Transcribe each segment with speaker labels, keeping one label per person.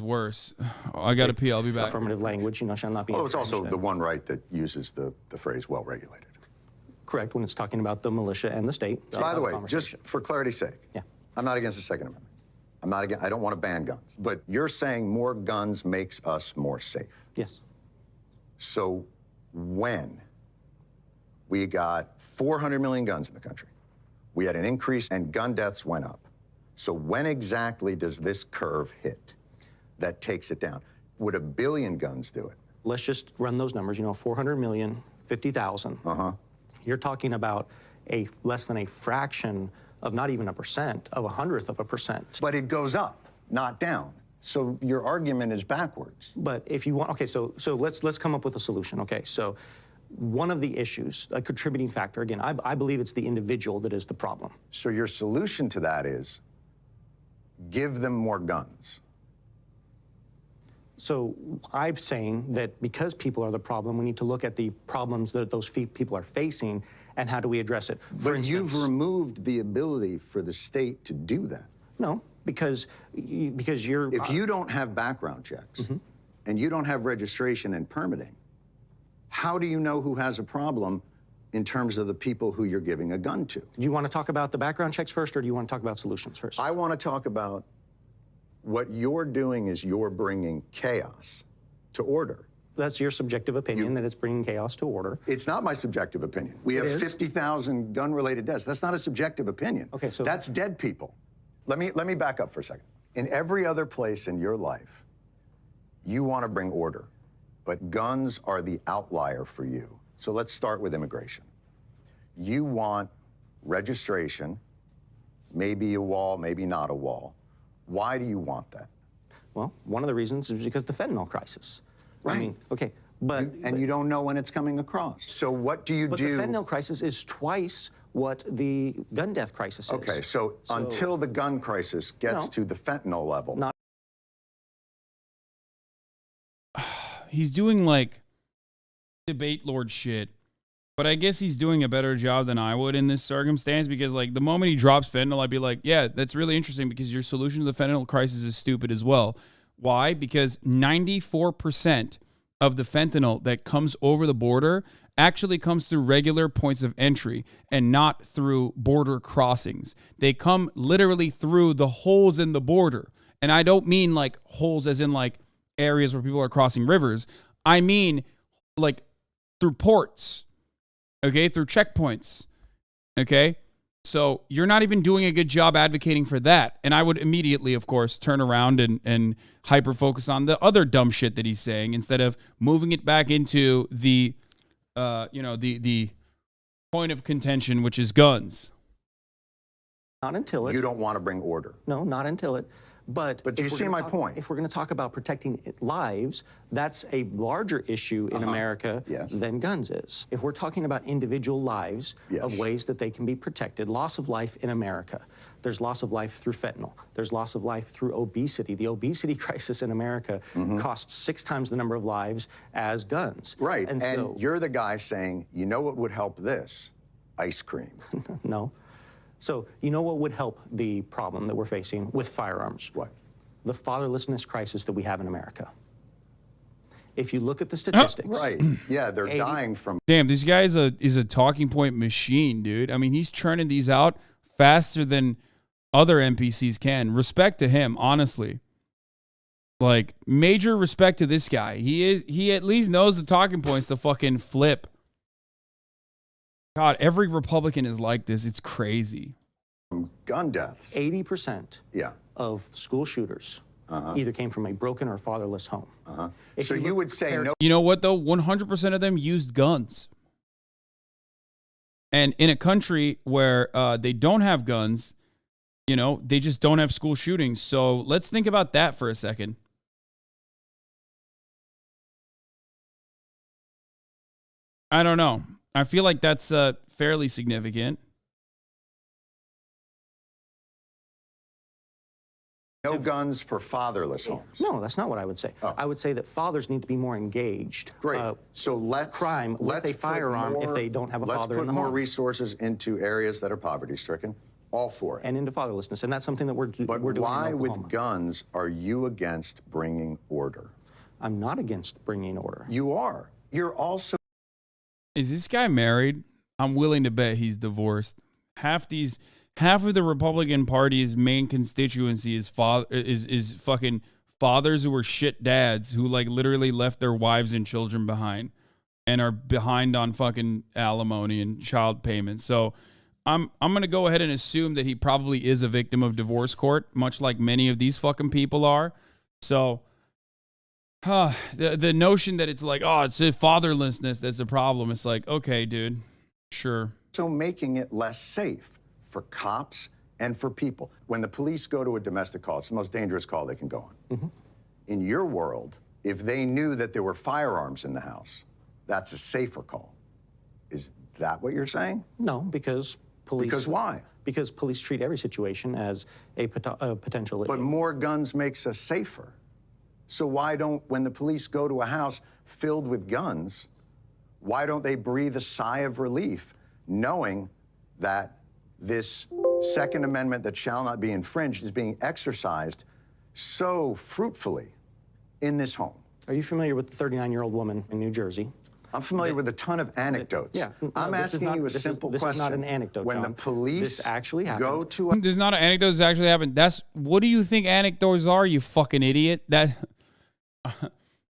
Speaker 1: worse. I got to pee. I'll be back.
Speaker 2: Affirmative language, you know, shall not be.
Speaker 3: Well, it's also the one right that uses the phrase well-regulated.
Speaker 2: Correct, when it's talking about the militia and the state.
Speaker 3: By the way, just for clarity's sake,
Speaker 2: yeah.
Speaker 3: I'm not against the Second Amendment. I'm not against, I don't want to ban guns. But you're saying more guns makes us more safe.
Speaker 2: Yes.
Speaker 3: So when we got 400 million guns in the country, we had an increase and gun deaths went up. So when exactly does this curve hit that takes it down? Would 1 billion guns do it?
Speaker 2: Let's just run those numbers, you know, 400 million, 50,000.
Speaker 3: Uh-huh.
Speaker 2: You're talking about a less than a fraction of not even 1%, of 100th of a percent.
Speaker 3: But it goes up, not down. So your argument is backwards.
Speaker 2: But if you want, okay, so let's come up with a solution. Okay, so one of the issues, a contributing factor, again, I believe it's the individual that is the problem.
Speaker 3: So your solution to that is give them more guns.
Speaker 2: So I'm saying that because people are the problem, we need to look at the problems that those people are facing and how do we address it.
Speaker 3: But you've removed the ability for the state to do that.
Speaker 2: No, because you're...
Speaker 3: If you don't have background checks and you don't have registration and permitting, how do you know who has a problem in terms of the people who you're giving a gun to?
Speaker 2: Do you want to talk about the background checks first, or do you want to talk about solutions first?
Speaker 3: I want to talk about what you're doing is you're bringing chaos to order.
Speaker 2: That's your subjective opinion, that it's bringing chaos to order.
Speaker 3: It's not my subjective opinion. We have 50,000 gun-related deaths. That's not a subjective opinion.
Speaker 2: Okay, so
Speaker 3: that's dead people. Let me back up for a second. In every other place in your life, you want to bring order, but guns are the outlier for you. So let's start with immigration. You want registration, maybe a wall, maybe not a wall. Why do you want that?
Speaker 2: Well, one of the reasons is because of the fentanyl crisis.
Speaker 3: Right.
Speaker 2: I mean, okay, but...
Speaker 3: you don't know when it's coming across. So what do you do?
Speaker 2: But the fentanyl crisis is twice what the gun death crisis is.
Speaker 3: Okay, so until the gun crisis gets to the fentanyl level...
Speaker 1: He's doing, like, debate lord shit. But I guess he's doing a better job than I would in this circumstance because, like, the moment he drops fentanyl, I'd be like, yeah, that's really interesting because your solution to the fentanyl crisis is stupid as well. Why? Because 94% of the fentanyl that comes over the border actually comes through regular points of entry and not through border crossings. They come literally through the holes in the border. And I don't mean, like, holes as in, like, areas where people are crossing rivers. I mean, like, through ports. Okay, through checkpoints, okay? So you're not even doing a good job advocating for that. And I would immediately, of course, turn around and hyper-focus on the other dumb shit that he's saying instead of moving it back into the, the point of contention, which is guns.
Speaker 2: Not until it...
Speaker 3: You don't want to bring order.
Speaker 2: No, not until it... But
Speaker 3: do you see my point?
Speaker 2: If we're going to talk about protecting lives, that's a larger issue in America than guns is. If we're talking about individual lives of ways that they can be protected, loss of life in America, there's loss of life through fentanyl. There's loss of life through obesity. The obesity crisis in America costs 6 times the number of lives as guns.
Speaker 3: Right, and so, you're the guy saying, you know what would help this? Ice cream.
Speaker 2: No. So, you know what would help the problem that we're facing with firearms?
Speaker 3: What?
Speaker 2: The fatherlessness crisis that we have in America. If you look at the statistics...
Speaker 3: Right. Yeah, they're dying from...
Speaker 1: Damn, this guy is a talking point machine, dude. I mean, he's churning these out faster than other NPCs can. Respect to him, honestly. Like, major respect to this guy. He at least knows the talking points to fucking flip. God, every Republican is like this. It's crazy.
Speaker 3: Gun deaths.
Speaker 2: 80% of school shooters either came from a broken or fatherless home.
Speaker 3: So you would say no.
Speaker 1: You know what, though? 100% of them used guns. And in a country where they don't have guns, you know, they just don't have school shootings. So let's think about that for a second. I don't know. I feel like that's fairly significant.
Speaker 3: No guns for fatherless homes.
Speaker 2: No, that's not what I would say. I would say that fathers need to be more engaged.
Speaker 3: Great. So let's
Speaker 2: with a firearm if they don't have a father in the home.
Speaker 3: Let's put more resources into areas that are poverty-stricken. All for it.
Speaker 2: And into fatherlessness. And that's something that we're doing in Oklahoma.
Speaker 3: But why, with guns, are you against bringing order? I'm
Speaker 2: not against bringing order.
Speaker 3: You are. You're also...
Speaker 1: Is this guy married? I'm willing to bet he's divorced. Half of the Republican Party's main constituency is fucking fathers who were shit dads who like literally left their wives and children behind and are behind on fucking alimony and child payments. So I'm going to go ahead and assume that he probably is a victim of divorce court, much like many of these fucking people are. So the notion that it's like, oh, it's fatherlessness that's the problem. It's like, okay, dude, sure.
Speaker 3: So making it less safe for cops and for people. When the police go to a domestic call, it's the most dangerous call they can go on. Mm-hmm. In your world, if they knew that there were firearms in the house, that's a safer call. Is that what you're saying?
Speaker 2: No, because police...
Speaker 3: Because why?
Speaker 2: Because police treat every situation as a potential...
Speaker 3: But more guns makes us safer. So why don't, when the police go to a house filled with guns, why don't they breathe a sigh of relief knowing that this Second Amendment that shall not be infringed is being exercised so fruitfully in this home?
Speaker 2: Are you familiar with the 39-year-old woman in New Jersey?
Speaker 3: I'm familiar with a ton of anecdotes.
Speaker 2: Yeah. No,
Speaker 3: I'm asking you a simple question.
Speaker 2: This is not an anecdote,
Speaker 3: When
Speaker 2: John.
Speaker 3: the police
Speaker 2: this actually happened.
Speaker 3: go to a...
Speaker 1: There's not an anecdote that's actually happened. What do you think anecdotes are, you fucking idiot?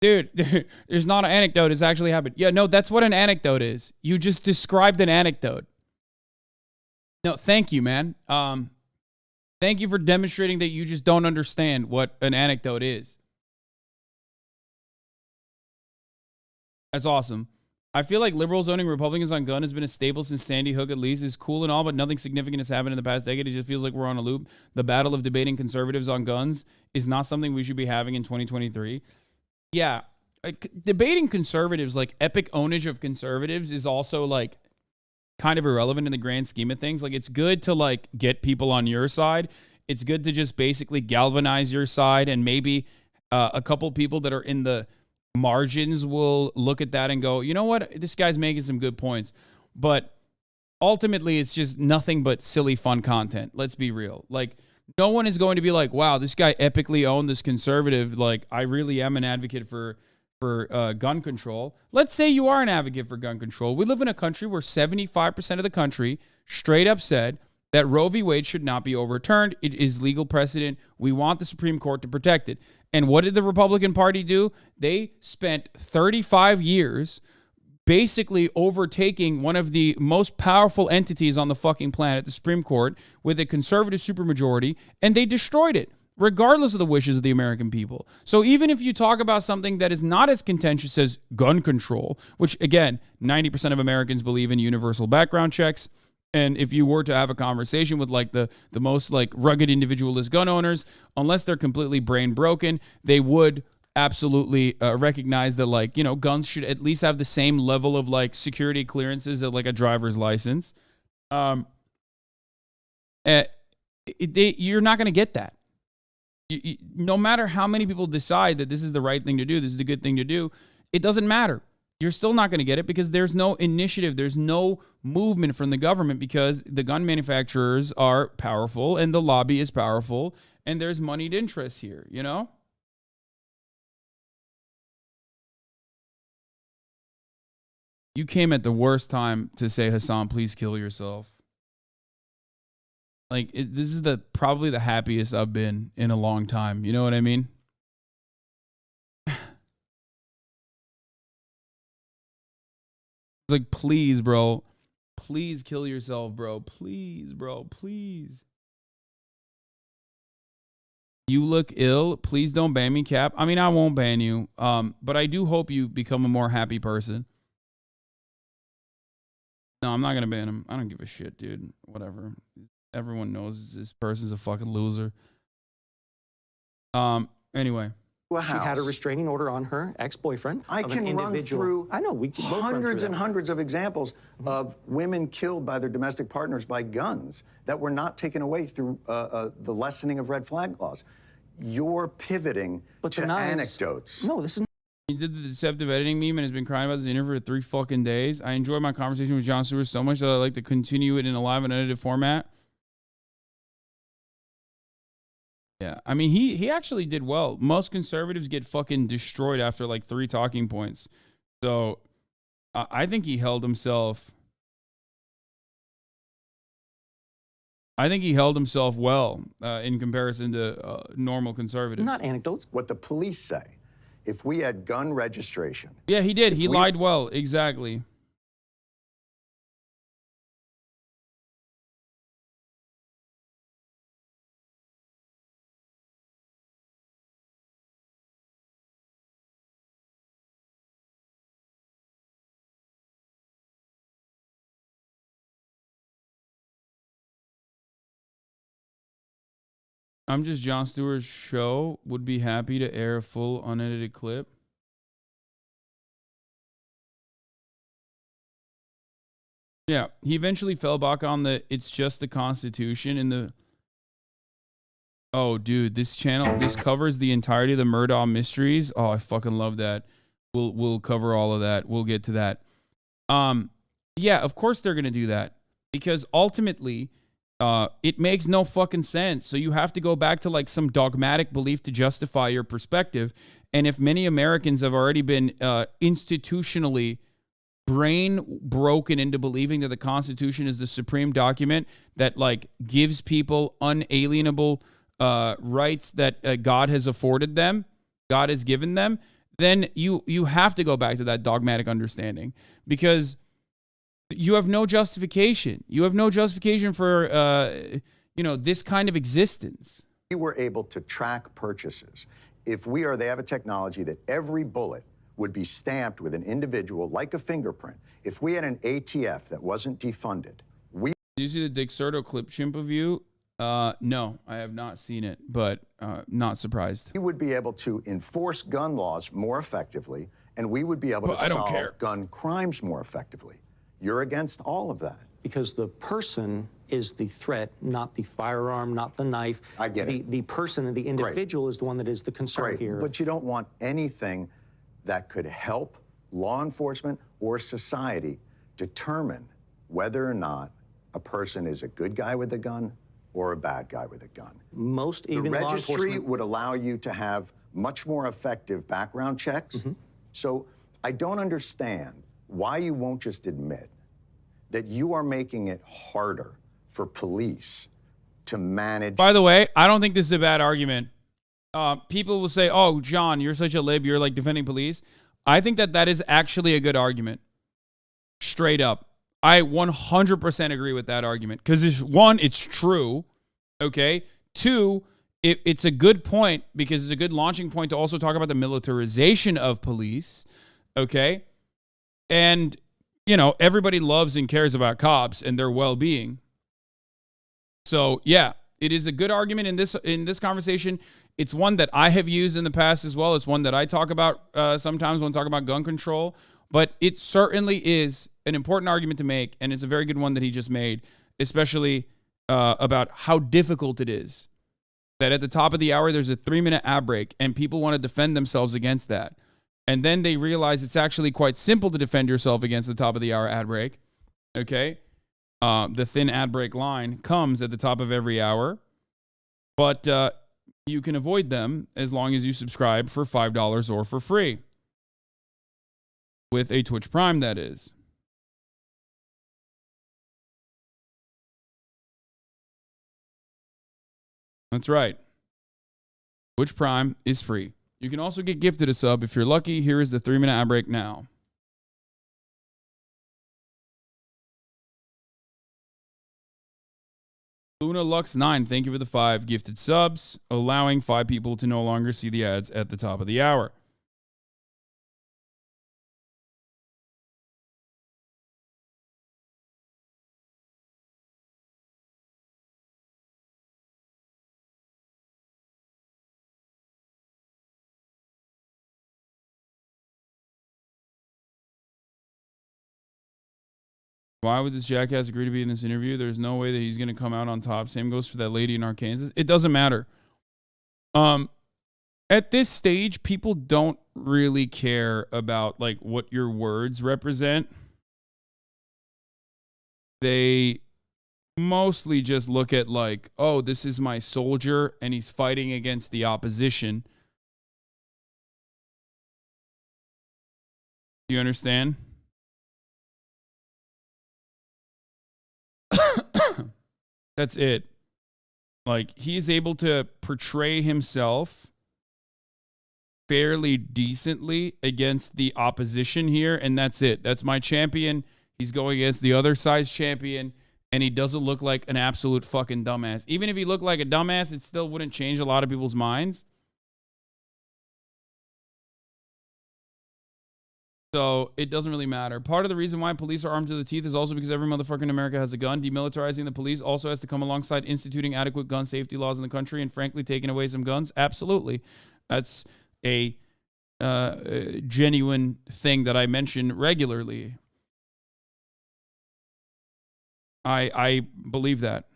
Speaker 1: Dude, there's not an anecdote. It's actually happened. Yeah, no, that's what an anecdote is. You just described an anecdote. No, thank you, man. Thank you for demonstrating that you just don't understand what an anecdote is. That's awesome. I feel like liberals owning Republicans on gun has been a staple since Sandy Hook, at least. It's cool and all, but nothing significant has happened in the past decade. It just feels like we're on a loop. The battle of debating conservatives on guns is not something we should be having in 2023. Yeah, debating conservatives, like epic ownage of conservatives, is also like kind of irrelevant in the grand scheme of things. Like, it's good to like get people on your side. It's good to just basically galvanize your side, and maybe a couple people that are in the margins will look at that and go, you know what, this guy's making some good points. But ultimately, it's just nothing but silly fun content. Let's be real. Like, no one is going to be like, wow, this guy epically owned this conservative. Like, I really am an advocate for gun control. Let's say you are an advocate for gun control. We live in a country where 75% of the country straight up said that Roe v. Wade should not be overturned. It is legal precedent. We want the Supreme Court to protect it. And what did the Republican Party do? They spent 35 years basically overtaking one of the most powerful entities on the fucking planet, the Supreme Court, with a conservative supermajority, and they destroyed it, regardless of the wishes of the American people. So even if you talk about something that is not as contentious as gun control, which, again, 90% of Americans believe in universal background checks, and if you were to have a conversation with like the most like rugged individualist gun owners, unless they're completely brain broken, they would absolutely recognize that, like, you know, guns should at least have the same level of like security clearances of like a driver's license. You're not going to get that. No matter how many people decide that this is the right thing to do, this is the good thing to do, it doesn't matter. You're still not going to get it because there's no initiative, there's no movement from the government, because the gun manufacturers are powerful and the lobby is powerful and there's moneyed interests here, you know? You came at the worst time to say, Hasan, please kill yourself. Like, this is probably the happiest I've been in a long time. You know what I mean? It's like, please, bro. Please kill yourself, bro. Please, bro. Please. You look ill. Please don't ban me, Cap. I mean, I won't ban you. But I do hope you become a more happy person. No, I'm not going to ban him. I don't give a shit, dude. Whatever. Everyone knows this person's a fucking loser. Anyway.
Speaker 2: She had a restraining order on her ex-boyfriend.
Speaker 3: I can run through hundreds and hundreds of examples of women killed by their domestic partners by guns that were not taken away through the lessening of red flag laws. You're pivoting to anecdotes.
Speaker 2: No, this is...
Speaker 1: He did the deceptive editing meme and has been crying about this interview for 3 fucking days. I enjoyed my conversation with Jon Stewart so much that I'd like to continue it in a live and edited format. Yeah, I mean, he actually did well. Most conservatives get fucking destroyed after like 3 talking points. So I think he held himself. I think he held himself well in comparison to normal conservatives.
Speaker 2: Not anecdotes.
Speaker 3: What the police say, if we had gun registration.
Speaker 1: Yeah, he did. He lied well. Exactly. I'm just Jon Stewart's show. Would be happy to air a full unedited clip. Yeah, he eventually fell back on the "it's just the Constitution" in the. Oh, dude, this channel, this covers the entirety of the Murdaugh mysteries. Oh, I fucking love that. We'll cover all of that. We'll get to that. Yeah, of course they're gonna do that because ultimately, it makes no fucking sense. So you have to go back to like some dogmatic belief to justify your perspective. And if many Americans have already been institutionally brain broken into believing that the Constitution is the supreme document that like gives people unalienable rights that God has afforded them, God has given them, then you have to go back to that dogmatic understanding because you have no justification. You have no justification for this kind of existence.
Speaker 3: We were able to track purchases. If they have a technology that every bullet would be stamped with an individual like a fingerprint. If we had an ATF that wasn't defunded,
Speaker 1: Did you see the Dexerto clip chimp of you? No, I have not seen it, but not surprised.
Speaker 3: We would be able to enforce gun laws more effectively, and we would be able to solve gun crimes more effectively. You're against all of that.
Speaker 2: Because the person is the threat, not the firearm, not the knife.
Speaker 3: I get it.
Speaker 2: The person and the individual is the one that is the concern here.
Speaker 3: But you don't want anything that could help law enforcement or society determine whether or not a person is a good guy with a gun or a bad guy with a gun.
Speaker 2: The
Speaker 3: registry would allow you to have much more effective background checks. So I don't understand why you won't just admit that you are making it harder for police to manage.
Speaker 1: By the way, I don't think this is a bad argument. People will say, oh, John, you're such a lib. You're like defending police. I think that is actually a good argument. Straight up. I 100% agree with that argument. Because one, it's true. Okay. Two, it's a good point because it's a good launching point to also talk about the militarization of police. Okay. And, everybody loves and cares about cops and their well-being. So, yeah, it is a good argument in this conversation. It's one that I have used in the past as well. It's one that I talk about sometimes when I talk about gun control. But it certainly is an important argument to make, and it's a very good one that he just made, especially about how difficult it is that at the top of the hour there's a 3-minute ad break, and people want to defend themselves against that. And then they realize it's actually quite simple to defend yourself against the top of the hour ad break. Okay? The thin ad break line comes at the top of every hour. But you can avoid them as long as you subscribe for $5 or for free. With a Twitch Prime, that is. That's right. Twitch Prime is free. You can also get gifted a sub if you're lucky. Here is the 3-minute ad break now. Luna Lux 9, thank you for the 5 gifted subs, allowing 5 people to no longer see the ads at the top of the hour. Why would this jackass agree to be in this interview? There's no way that he's going to come out on top. Same goes for that lady in Arkansas. It doesn't matter. At this stage, people don't really care about like what your words represent. They mostly just look at like, oh, this is my soldier and he's fighting against the opposition. You understand? That's it. Like, he is able to portray himself fairly decently against the opposition here, and that's it. That's my champion. He's going against the other side's champion, and he doesn't look like an absolute fucking dumbass. Even if he looked like a dumbass, it still wouldn't change a lot of people's minds. So it doesn't really matter. Part of the reason why police are armed to the teeth is also because every motherfucker in America has a gun. Demilitarizing the police also has to come alongside instituting adequate gun safety laws in the country and, frankly, taking away some guns. Absolutely. That's a genuine thing that I mention regularly. I believe that.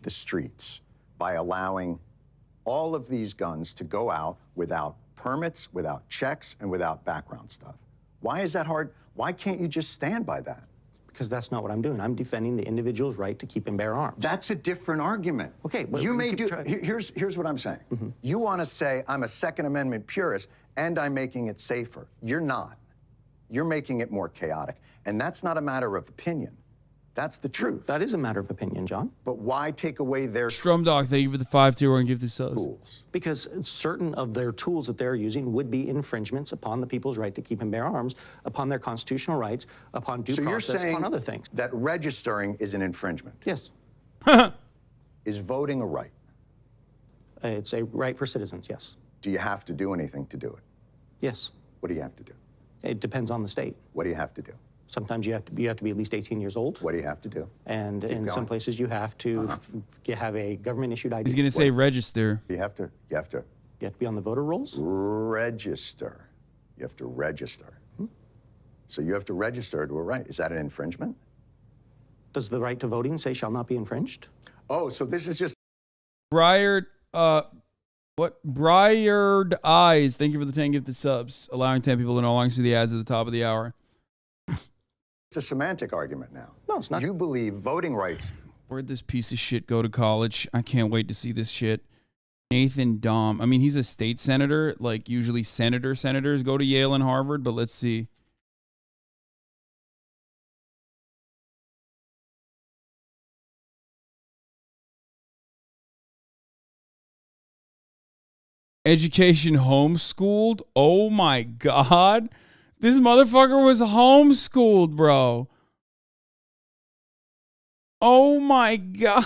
Speaker 3: The streets by allowing all of these guns to go out without permits, without checks, and without background stuff. Why is that hard? Why can't you just stand by that?
Speaker 2: Because that's not what I'm doing. I'm defending the individual's right to keep and bear arms.
Speaker 3: That's a different argument.
Speaker 2: Okay, but
Speaker 3: you may do. Here's what I'm saying. Mm-hmm. You want to say I'm a Second Amendment purist and I'm making it safer. You're not. You're making it more chaotic, and that's not a matter of opinion. That's the truth.
Speaker 2: That is a matter of opinion, John.
Speaker 3: But why take away their
Speaker 1: Strumdog, thank you for the 5-tier and give the subs.
Speaker 3: tools?
Speaker 2: Because certain of their tools that they're using would be infringements upon the people's right to keep and bear arms, upon their constitutional rights, upon due process, upon other things.
Speaker 3: That registering is an infringement?
Speaker 2: Yes.
Speaker 3: Is voting a right?
Speaker 2: It's a right for citizens, yes.
Speaker 3: Do you have to do anything to do it?
Speaker 2: Yes.
Speaker 3: What do you have to do?
Speaker 2: It depends on the state.
Speaker 3: What do you have to do?
Speaker 2: Sometimes you have to be at least 18 years old.
Speaker 3: What do you have to do?
Speaker 2: And in some places you have to have a government-issued ID.
Speaker 1: He's going to say register.
Speaker 3: You have to
Speaker 2: be on the voter rolls?
Speaker 3: Register. You have to register. So you have to register to a right. Is that an infringement?
Speaker 2: Does the right to voting say shall not be infringed?
Speaker 3: Oh, so this is just...
Speaker 1: Briard Eyes, thank you for the 10 gifted subs, allowing 10 people to no longer see the ads at the top of the hour.
Speaker 3: It's a semantic argument now.
Speaker 2: No, it's not.
Speaker 3: You believe voting rights.
Speaker 1: Where'd this piece of shit go to college? I can't wait to see this shit. Nathan Dahm. I mean, he's a state senator. Like, usually senators go to Yale and Harvard, but let's see. Education homeschooled? Oh my God. This motherfucker was homeschooled, bro. Oh my God.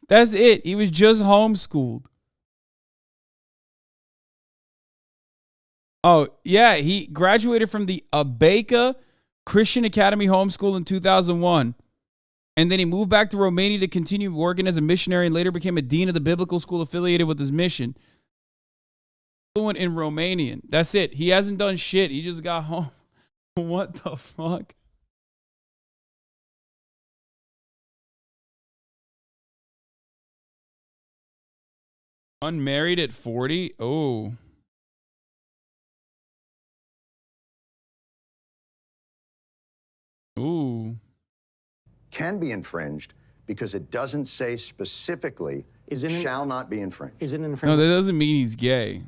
Speaker 1: That's it. He was just homeschooled. Oh, yeah. He graduated from the Abeka Christian Academy Homeschool in 2001. And then he moved back to Romania to continue working as a missionary and later became a dean of the biblical school affiliated with his mission. Fluent in Romanian. That's it. He hasn't done shit. He just got home. What the fuck? Unmarried at 40? Oh. Ooh.
Speaker 3: Can be infringed because it doesn't say specifically shall not be infringed.
Speaker 2: Is it an infringement?
Speaker 1: No, that doesn't mean he's gay.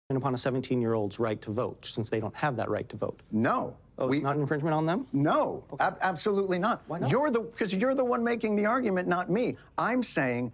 Speaker 2: And upon a 17-year-old's right to vote, since they don't have that right to vote.
Speaker 3: No.
Speaker 2: Oh, it's not an infringement on them?
Speaker 3: No, okay. Absolutely not.
Speaker 2: Why not?
Speaker 3: Because you're the one making the argument, not me. I'm saying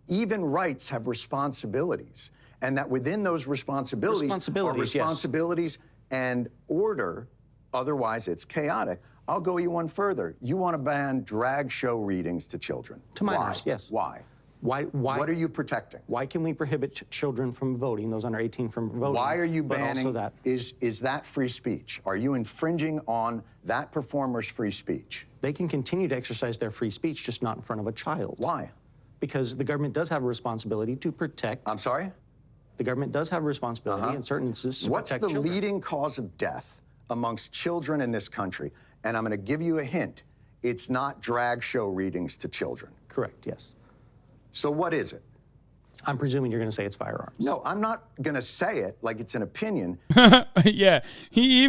Speaker 3: even rights have responsibilities, and that within those responsibilities are responsibilities and order. Otherwise, it's chaotic. I'll go you one further. You want to ban drag show readings to children.
Speaker 2: To minors, yes.
Speaker 3: Why?
Speaker 2: Why?
Speaker 3: What are you protecting?
Speaker 2: Why can we prohibit children from voting, those under 18 from voting?
Speaker 3: Why are you banning?
Speaker 2: Also that?
Speaker 3: Is that free speech? Are you infringing on that performer's free speech?
Speaker 2: They can continue to exercise their free speech, just not in front of a child.
Speaker 3: Why?
Speaker 2: Because the government does have a responsibility to protect.
Speaker 3: I'm sorry?
Speaker 2: The government does have a responsibility in certain instances to protect children.
Speaker 3: What's the leading cause of death amongst children in this country? And I'm going to give you a hint. it's not drag show readings to children.
Speaker 2: Correct, yes.
Speaker 3: So what is it?
Speaker 2: I'm presuming you're going to say it's firearms.
Speaker 3: No, I'm not going to say it like it's an opinion.
Speaker 1: Yeah, he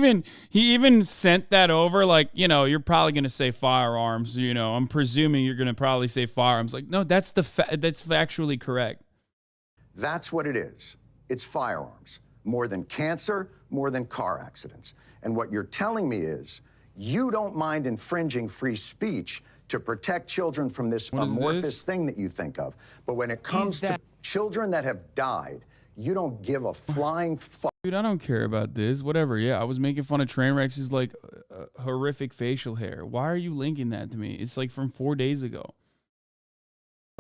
Speaker 1: even sent that over like, you know, you're probably going to say firearms, you know. I'm presuming you're going to probably say firearms. Like, no, that's that's factually correct.
Speaker 3: That's what it is. It's firearms. More than cancer, more than car accidents. And what you're telling me is you don't mind infringing free speech to protect children from this amorphous thing that you think of. But when it comes to children that have died, you don't give a flying fuck.
Speaker 1: Dude, I don't care about this. Whatever. Yeah, I was making fun of Trainwreck's like horrific facial hair. Why are you linking that to me? It's like from 4 days ago.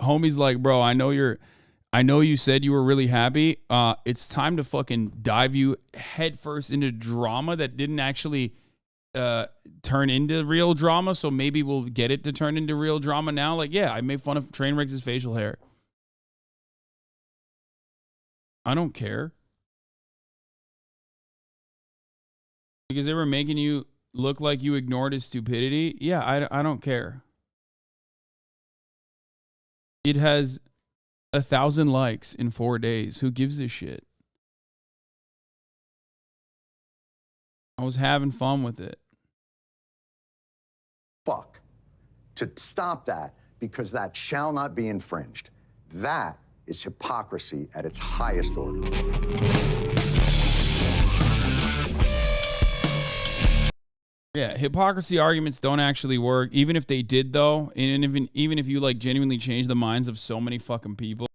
Speaker 1: Homie's like, bro, I know you said you were really happy. It's time to fucking dive you headfirst into drama that didn't actually turn into real drama, so maybe we'll get it to turn into real drama now. Like, yeah, I made fun of Trainwreck's facial hair. I don't care. Because they were making you look like you ignored his stupidity. Yeah, I don't care. It has 1,000 likes in 4 days. Who gives a shit? I was having fun with it.
Speaker 3: Fuck. To stop that, because that shall not be infringed. That is hypocrisy at its highest order.
Speaker 1: Yeah, hypocrisy arguments don't actually work. Even if they did, though, and even if you like genuinely change the minds of so many fucking people.